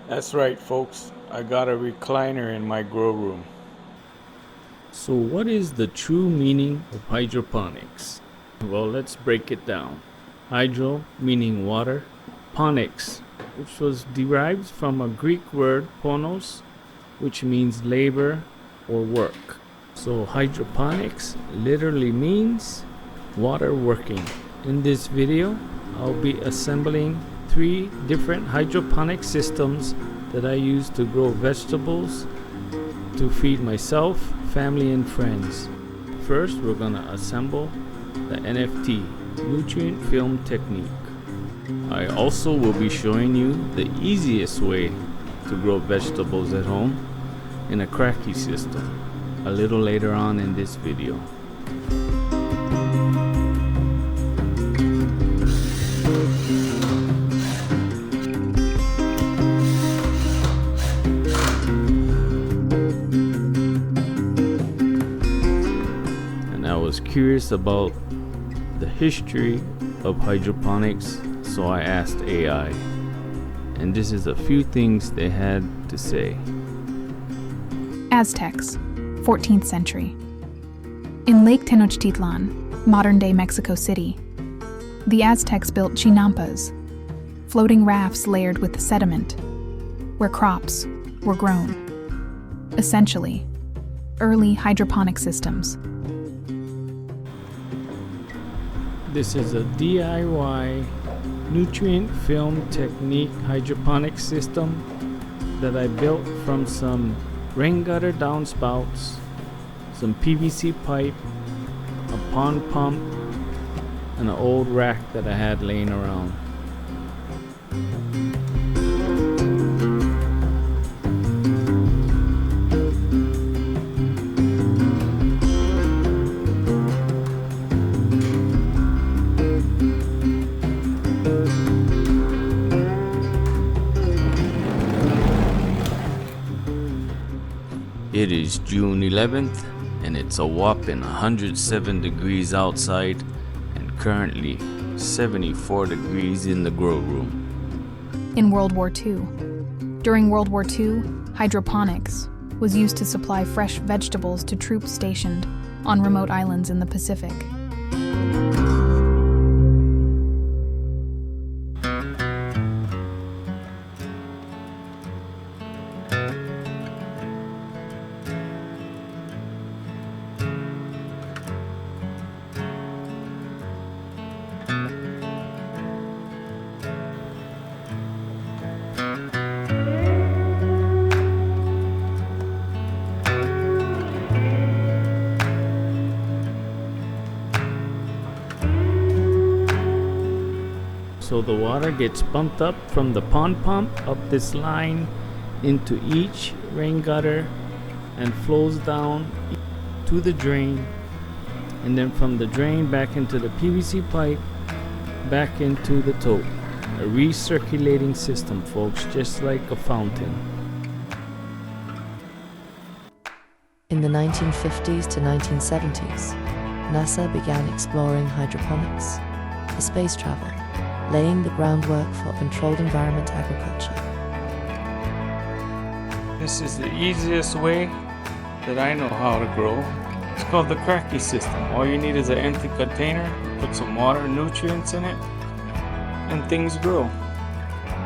That's right, folks. I got a recliner in my grow room. So what is the true meaning of hydroponics? Well, let's break it down. Hydro meaning water, ponics, which was derived from a Greek word ponos, which means labor or work. So hydroponics literally means water working. In this video, I'll be assembling 3 different hydroponic systems that I use to grow vegetables to feed myself, family, and friends. First, we're gonna assemble the NFT, nutrient film technique. I also will be showing you the easiest way to grow vegetables at home in a cracky system a little later on in this video. I was curious about the history of hydroponics, so I asked AI, and this is a few things they had to say. Aztecs, 14th century. In Lake Tenochtitlan, modern-day Mexico City, the Aztecs built chinampas, floating rafts layered with sediment, where crops were grown. Essentially, early hydroponic systems. This is a DIY nutrient film technique hydroponic system that I built from some rain gutter downspouts, some PVC pipe, a pond pump, and an old rack that I had laying around. It is June 11th and it's a whopping 107 degrees outside and currently 74 degrees in the grow room. In World War II. During World War II, hydroponics was used to supply fresh vegetables to troops stationed on remote islands in the Pacific. So the water gets pumped up from the pond pump up this line into each rain gutter and flows down to the drain, and then from the drain back into the PVC pipe, back into the tote. A recirculating system, folks, just like a fountain. In the 1950s to 1970s, NASA began exploring hydroponics for space travel, laying the groundwork for controlled environment agriculture. This is the easiest way that I know how to grow. It's called the cracky system. All you need is an empty container, put some water and nutrients in it, and things grow.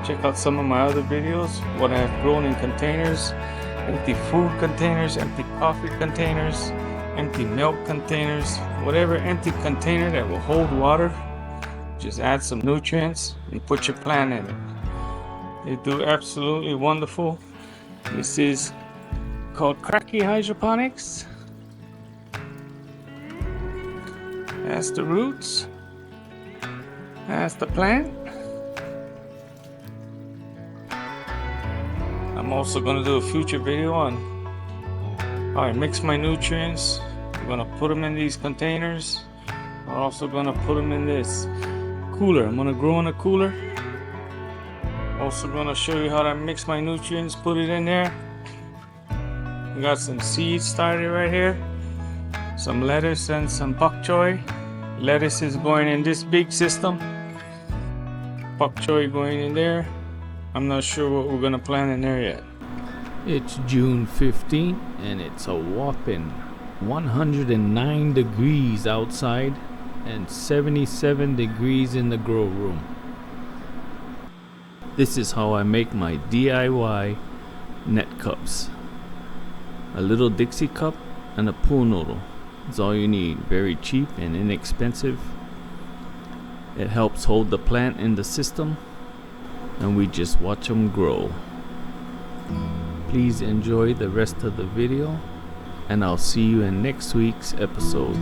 Check out some of my other videos, what I have grown in containers, empty food containers, empty coffee containers, empty milk containers, whatever empty container that will hold water. Just add some nutrients and put your plant in it. They do absolutely wonderful. This is called cracky hydroponics. That's the roots. That's the plant. I'm also going to do a future video on how I mix my nutrients. I'm going to put them in these containers. I'm also going to put them in this cooler. I'm going to grow in a cooler. Also going to show you how to mix my nutrients, put it in there. We got some seeds started right here. Some lettuce and some bok choy. Lettuce is going in this big system. Bok choy going in there. I'm not sure what we're gonna plant in there yet. It's June 15th and it's a whopping 109 degrees outside and 77 degrees in the grow room. This is how I make my DIY net cups. A little Dixie cup and a pool noodle is all you need. Very cheap and inexpensive. It helps hold the plant in the system and we just watch them grow. Please enjoy the rest of the video and I'll see you in next week's episode.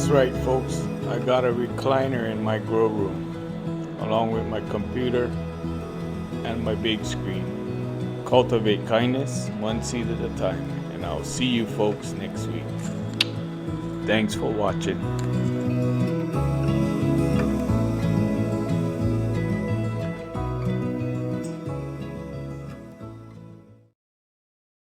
That's right, folks. I got a recliner in my grow room, along with my computer and my big screen. Cultivate kindness, one seed at a time. And I'll see you folks next week. Thanks for watching.